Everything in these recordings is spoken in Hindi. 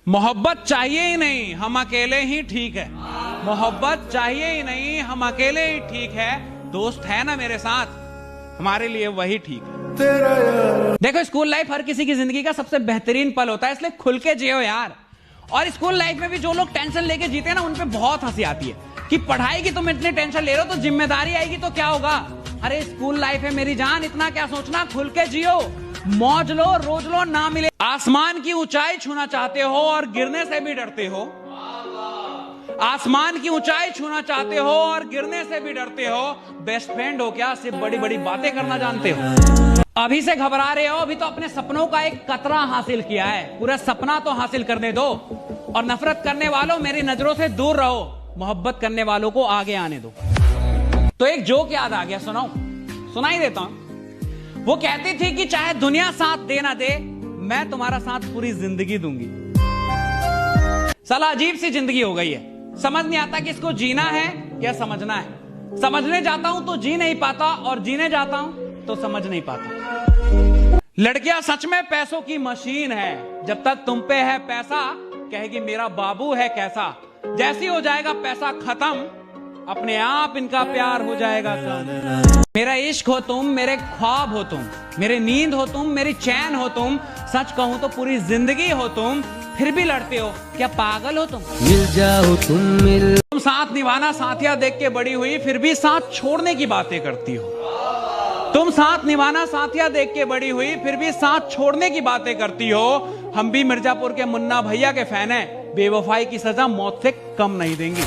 मोहब्बत चाहिए ही नहीं, हम अकेले ही ठीक है। मोहब्बत चाहिए ही नहीं, हम अकेले ही ठीक है। दोस्त है ना मेरे साथ, हमारे लिए वही ठीक है। देखो, स्कूल लाइफ हर किसी की जिंदगी का सबसे बेहतरीन पल होता है, इसलिए खुल के जियो यार। और स्कूल लाइफ में भी जो लोग टेंशन लेके जीते हैं ना, उन पे बहुत हंसी आती है कि पढ़ाई की तुम इतनी टेंशन ले रहे हो तो जिम्मेदारी आएगी तो क्या होगा। अरे स्कूल लाइफ है मेरी जान, इतना क्या सोचना, खुल के जियो, मौज लो, रोज लो, ना मिले। आसमान की ऊंचाई छूना चाहते हो और गिरने से भी डरते हो। आसमान की ऊंचाई छूना चाहते हो और गिरने से भी डरते हो। बेस्ट फ्रेंड हो क्या, सिर्फ बड़ी बड़ी बातें करना जानते हो। अभी से घबरा रहे हो, अभी तो अपने सपनों का एक कतरा हासिल किया है, पूरा सपना तो हासिल करने दो। और नफरत करने वालों, मेरी नजरों से दूर रहो, मोहब्बत करने वालों को आगे आने दो। तो एक जोक याद आ गया, सुनाओ, सुनाई देता हूं। वो कहती थी कि चाहे दुनिया साथ दे ना दे, मैं तुम्हारा साथ पूरी जिंदगी दूंगी। साला अजीब सी जिंदगी हो गई है, समझ नहीं आता कि इसको जीना है या समझना है। समझने जाता हूं तो जी नहीं पाता, और जीने जाता हूं तो समझ नहीं पाता। लड़कियां सच में पैसों की मशीन है, जब तक तुम पे है पैसा कहेगी मेरा बाबू है कैसा। जैसी हो जाएगा पैसा खत्म, अपने आप इनका प्यार हो जाएगा कम। मेरा इश्क हो तुम, मेरे ख्वाब हो तुम, मेरे नींद हो तुम, मेरी चैन हो तुम, सच कहूं तो पूरी जिंदगी हो तुम, फिर भी लड़ते हो, क्या पागल हो तुम। मिल जाओ तुम साथ निभाना साथिया देख के बड़ी हुई, फिर भी साथ छोड़ने की बातें करती हो। तुम साथ निभाना साथिया देख के बड़ी हुई, फिर भी साथ छोड़ने की बातें करती हो। हम भी मिर्जापुर के मुन्ना भैया के फैन हैं, बेवफाई की सजा मौत से कम नहीं देंगी।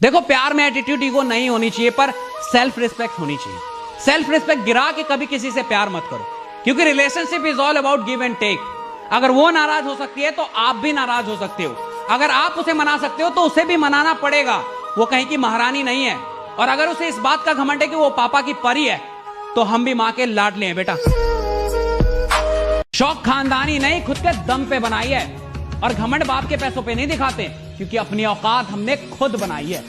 देखो, प्यार में एटीट्यूड, ईगो नहीं होनी चाहिए, पर सेल्फ रिस्पेक्ट होनी चाहिए। सेल्फ रिस्पेक्ट गिरा के कभी किसी से प्यार मत करो, क्योंकि relationship is all about give and take. अगर वो नाराज हो सकती है तो आप भी नाराज हो सकते हो। अगर आप उसे मना सकते हो तो उसे भी मनाना पड़ेगा। वो कहीं की महारानी नहीं है, और अगर उसे इस बात का घमंड है कि वो पापा की परी है, तो हम भी मां के लाडले हैं बेटा। शौक खानदानी नहीं, खुद के दम पे बनाई है, और घमंड बाप के पैसों पे नहीं दिखाते, क्योंकि अपनी औकात हमने खुद बनाई है।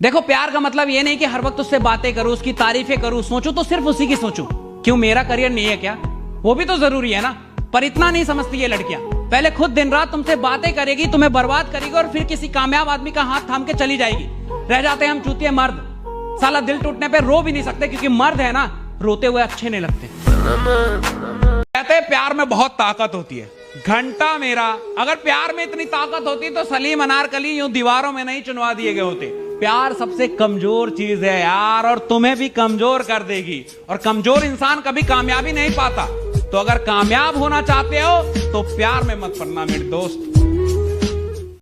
देखो, प्यार का मतलब ये नहीं कि हर वक्त उससे बातें करूं, उसकी तारीफें करूं, सोचूं तो सिर्फ उसी की सोचूं। क्यों, मेरा करियर नहीं है क्या? वो भी तो जरूरी है ना। पर इतना नहीं समझती ये लड़कियां, पहले खुद दिन रात तुमसे बातें करेगी, तुम्हें बर्बाद करेगी, और फिर किसी कामयाब आदमी का हाथ थाम के चली जाएगी। रह जाते हैं हम चूतिए मर्द। साला दिल टूटने पे रो भी नहीं सकते, क्योंकि मर्द है ना, रोते हुए अच्छे नहीं लगते। कहते हैं प्यार में बहुत ताकत होती है। घंटा मेरा, अगर प्यार में इतनी ताकत होती तो सलीम अनारकली यूं दीवारों में नहीं चुनवा दिए गए होते। प्यार सबसे कमजोर चीज है यार, और तुम्हें भी कमजोर कर देगी। और कमजोर इंसान कभी कामयाबी नहीं पाता। तो अगर कामयाब होना चाहते हो तो प्यार में मत पड़ना मेरे दोस्त।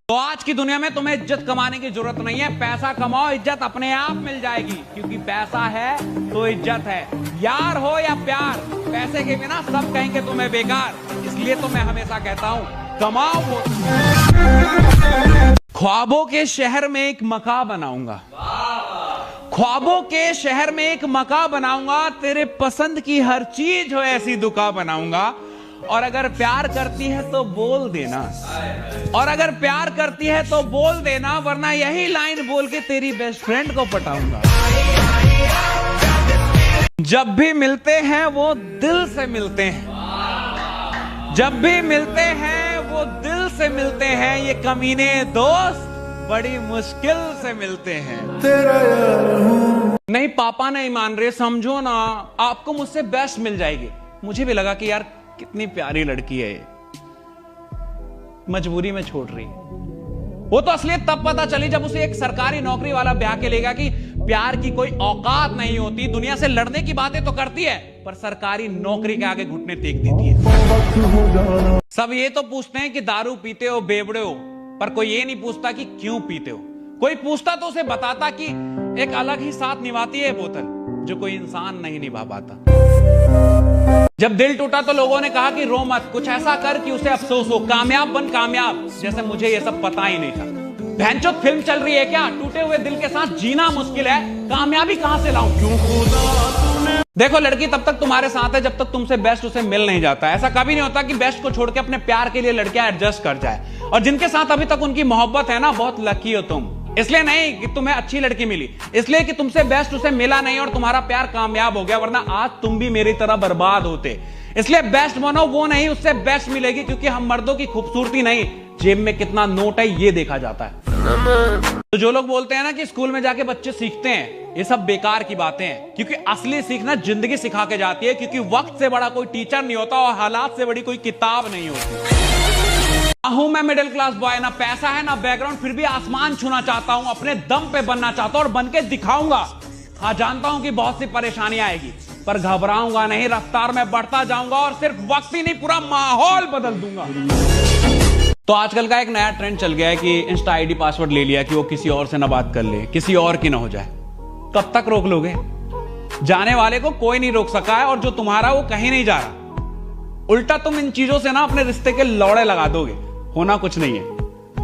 तो आज की दुनिया में तुम्हें इज्जत कमाने की जरूरत नहीं है, पैसा कमाओ, इज्जत अपने आप मिल जाएगी, क्योंकि पैसा है तो इज्जत है। यार हो या प्यार, पैसे के बिना सब कहेंगे तुम्हें बेकार। इसलिए तो मैं हमेशा कहता हूं, कमाओ वो। ख्वाबों के शहर में एक मकान बनाऊंगा, ख्वाबों के शहर में एक मकान बनाऊंगा, तेरे पसंद की हर चीज हो ऐसी दुकान बनाऊंगा। और अगर प्यार करती है तो बोल देना, और अगर प्यार करती है तो बोल देना, वरना यही लाइन बोल के तेरी बेस्ट फ्रेंड को पटाऊंगा। जब भी मिलते हैं वो दिल से मिलते हैं, जब भी मिलते हैं वो दिल से मिलते हैं। ये कमीने दोस्त बड़ी मुश्किल से मिलते हैं। नहीं, पापा नहीं मान रहे, समझो ना, आपको मुझसे बेस्ट मिल जाएगी। मुझे भी लगा कि यार कितनी प्यारी लड़की है ये, मजबूरी में छोड़ रही है। वो तो असलियत तब पता चली जब उसे एक सरकारी नौकरी वाला ब्याह के लेगा कि प्यार की कोई औकात नहीं होती। दुनिया से लड़ने की बातें तो करती है, पर सरकारी नौकरी के आगे घुटने टेक देती है। सब ये तो पूछते हैं कि दारू पीते हो, बेवड़े हो, पर कोई ये नहीं पूछता कि क्यों पीते हो। कोई पूछता तो उसे बताता कि एक अलग ही साथ निभाती है बोतल, जो कोई इंसान नहीं निभा पाता। जब दिल टूटा तो लोगों ने कहा कि रो मत, कुछ ऐसा कर कि उसे अफसोस हो, कामयाब बन कामयाब। जैसे मुझे ये सब पता ही नहीं था। भैंचोद फिल्म चल रही है क्या? टूटे हुए दिल के साथ जीना मुश्किल है, कामयाबी कहां से लाऊं? देखो, लड़की तब तक तुम्हारे साथ है जब तक तुमसे बेस्ट उसे मिल नहीं जाता। ऐसा कभी नहीं होता कि बेस्ट को छोड़ के अपने प्यार के लिए लड़कियां एडजस्ट कर जाए। और जिनके साथ अभी तक उनकी मोहब्बत है ना, बहुत लकी हो तुम। इसलिए नहीं कि तुम्हें अच्छी लड़की मिली, इसलिए कि तुमसे बेस्ट उसे मिला नहीं और तुम्हारा प्यार कामयाब हो गया, वरना आज तुम भी मेरी तरह बर्बाद होते। इसलिए बेस्ट बनो, वो नहीं उससे बेस्ट मिलेगी, क्योंकि हम मर्दों की खूबसूरती नहीं, जेब में कितना नोट है ये देखा जाता है। तो जो लोग बोलते हैं ना कि स्कूल में जाके बच्चे सीखते हैं, ये सब बेकार की बातें हैं, क्योंकि असली सीखना जिंदगी सिखा के जाती है, क्योंकि वक्त से बड़ा कोई टीचर नहीं होता और हालात से बड़ी कोई किताब नहीं होती। हूं मैं मिडिल क्लास बॉय, ना पैसा है ना बैकग्राउंड, फिर भी आसमान छूना चाहता हूं, अपने दम पे बनना चाहता हूं और बन के दिखाऊंगा। हाँ, जानता हूं कि बहुत सी परेशानी आएगी, पर घबराऊंगा नहीं, रफ्तार में बढ़ता जाऊंगा और सिर्फ वक्त ही नहीं पूरा माहौल बदल दूंगा। तो आजकल का एक नया ट्रेंड चल गया है कि इंस्टा आईडी पासवर्ड ले लिया कि वो किसी और से ना बात कर ले, किसी और की ना हो जाए। कब तक रोक लोगे? जाने वाले को कोई नहीं रोक सका है और जो तुम्हारा वो कहीं नहीं जा रहा। उल्टा तुम इन चीजों से ना अपने रिश्ते के लौड़े लगा दोगे। होना कुछ नहीं है,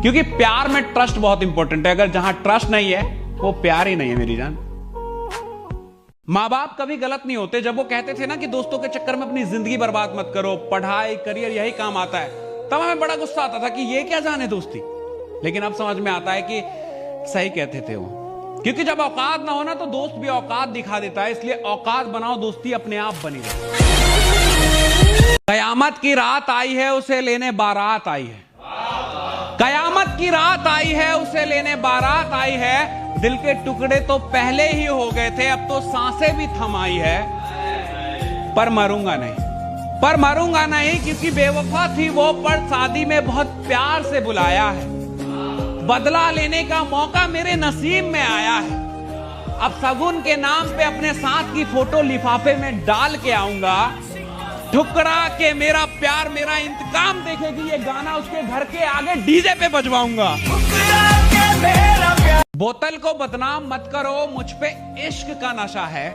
क्योंकि प्यार में ट्रस्ट बहुत इंपॉर्टेंट है। अगर जहां ट्रस्ट नहीं है वो प्यार ही नहीं है मेरी जान। माँ बाप कभी गलत नहीं होते। जब वो कहते थे ना कि दोस्तों के चक्कर में अपनी जिंदगी बर्बाद मत करो, पढ़ाई करियर यही काम आता है, तब हमें बड़ा गुस्सा आता था कि ये क्या जाने दोस्ती। लेकिन अब समझ में आता है कि सही कहते थे वो, क्योंकि जब औकात ना हो ना तो दोस्त भी औकात दिखा देता है। इसलिए औकात बनाओ, दोस्ती अपने आप बनी रहे। कयामत की रात आई है, उसे लेने बारात आई है। कयामत की रात आई है, उसे लेने बारात आई है। दिल के टुकड़े तो पहले ही हो गए थे, अब तो सांसें भी थमाई है। पर मरूंगा नहीं, पर मरूंगा नहीं, क्योंकि बेवफा थी वो, पर शादी में बहुत प्यार से बुलाया है। बदला लेने का मौका मेरे नसीब में आया है। अब सगुन के नाम पे अपने साथ की फोटो लिफाफे में डाल के आऊंगा। ठुकरा के मेरा प्यार मेरा इंतकाम देखेगी, ये गाना उसके घर के आगे डीजे पे बजवाऊंगा। बोतल को बदनाम मत करो, मुझ पे इश्क का नशा है।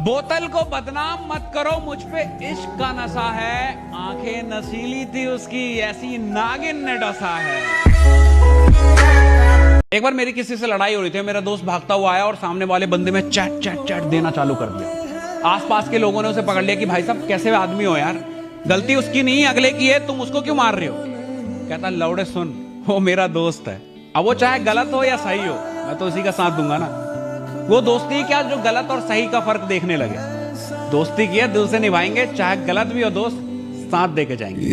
बोतल को बदनाम मत करो, मुझ पे इश्क का नशा है। आंखें नशीली थी उसकी, ऐसी नागिन ने डसा है। एक बार मेरी किसी से लड़ाई हो रही थी, मेरा दोस्त भागता हुआ आया और सामने वाले बंदे में चैट चैट चैट देना चालू कर दिया। आसपास के लोगों ने उसे पकड़ लिया कि भाई साहब कैसे आदमी हो यार, गलती उसकी नहीं अगले की है, तुम उसको क्यों मार रहे हो? कहता लौड़े सुन, वो मेरा दोस्त है, अब वो चाहे गलत हो या सही हो, मैं तो उसी का साथ दूंगा ना। वो दोस्ती क्या जो गलत और सही का फर्क देखने लगे। दोस्ती की है, दिल से निभाएंगे, चाहे गलत भी हो दोस्त, साथ देके जाएंगे।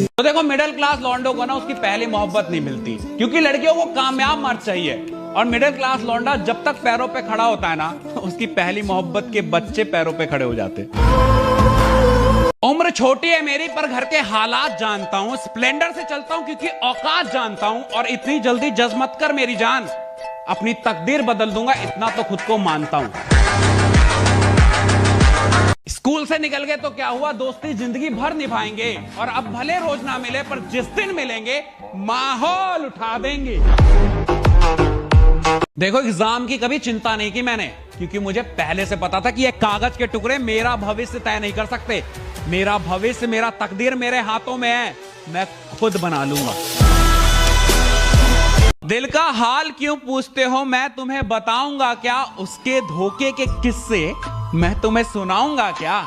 तो देखो, मिडिल क्लास लौंडो को ना उसकी पहली मोहब्बत नहीं मिलती, क्योंकि लड़कियों को कामयाब मर्द चाहिए। और मिडिल क्लास लौंडा जब तक पैरों पे खड़ा होता है ना, उसकी पहली मोहब्बत के बच्चे पैरों पे खड़े हो जाते। उम्र छोटी है मेरी, पर घर के हालात जानता हूं। स्प्लेंडर से चलता हूं क्योंकि औकात जानता हूं। और इतनी जल्दी जज मत कर मेरी जान, अपनी तकदीर बदल दूंगा, इतना तो खुद को मानता हूं। स्कूल से निकल गए तो क्या हुआ, दोस्ती जिंदगी भर निभाएंगे। और अब भले रोज ना मिले, पर जिस दिन मिलेंगे माहौल उठा देंगे। देखो, एग्जाम की कभी चिंता नहीं की मैंने, क्योंकि मुझे पहले से पता था कि ये कागज के टुकड़े मेरा भविष्य तय नहीं कर सकते। मेरा भविष्य, मेरा तकदीर मेरे हाथों में है, मैं खुद बना लूंगा। दिल का हाल क्यों पूछते हो, मैं तुम्हें बताऊंगा क्या। उसके धोखे के किस्से मैं तुम्हें सुनाऊंगा क्या।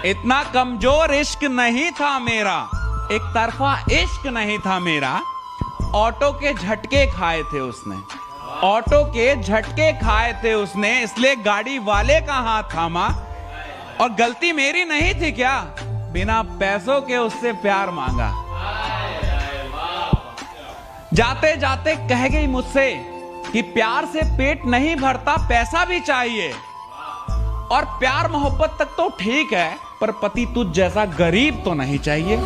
इतना कमजोर इश्क नहीं था मेरा, एक तरफा इश्क नहीं था मेरा। ऑटो के झटके खाए थे उसने, ऑटो के झटके खाए थे उसने, इसलिए गाड़ी वाले का हाथ थामा। और गलती मेरी नहीं थी क्या, बिना पैसों के उससे प्यार मांगा। जाते जाते कह गई मुझसे कि प्यार से पेट नहीं भरता, पैसा भी चाहिए। और प्यार मोहब्बत तक तो ठीक है, पर पति तुझ जैसा गरीब तो नहीं चाहिए।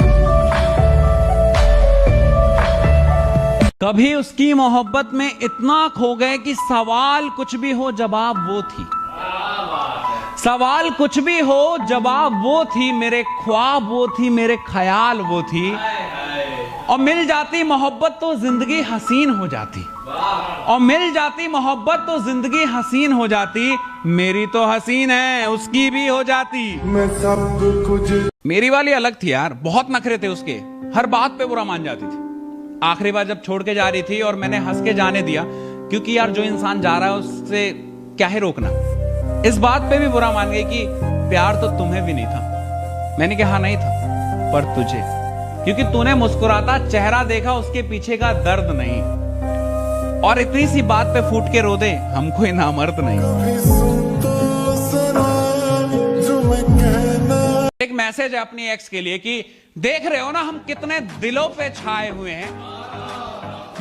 कभी उसकी मोहब्बत में इतना खो गए कि सवाल कुछ भी हो जवाब वो थी। सवाल कुछ भी हो जवाब वो थी, मेरे ख्वाब वो थी, मेरे ख्याल वो थी। और मिल जाती मोहब्बत तो जिंदगी हसीन हो जाती। और मिल जाती मोहब्बत तो जिंदगी हसीन हो जाती। मेरी तो हसीन है, उसकी भी हो जाती। मैं सब कुछ। मेरी वाली अलग थी यार, बहुत नखरे थे उसके, हर बात पे बुरा मान जाती थी। आखिरी बार जब छोड़ के जा रही थी और मैंने हंस के जाने दिया, क्योंकि यार जो इंसान जा रहा है उससे क्या है रोकना। इस बात पे भी बुरा मान गई कि प्यार तो तुम्हें भी नहीं था। मैंने कहा नहीं था, पर तुझे। क्योंकि तूने मुस्कुराता चेहरा देखा, उसके पीछे का दर्द नहीं। और इतनी सी बात पे फूट के रो दे, हम कोई नामर्द नहीं। एक मैसेज है अपनी एक्स के लिए कि देख रहे हो ना हम कितने दिलों पे छाए हुए हैं,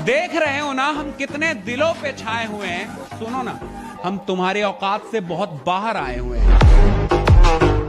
देख रहे हो ना हम कितने दिलों पे छाए हुए हैं। सुनो ना, हम तुम्हारी औकात से बहुत बाहर आए हुए हैं।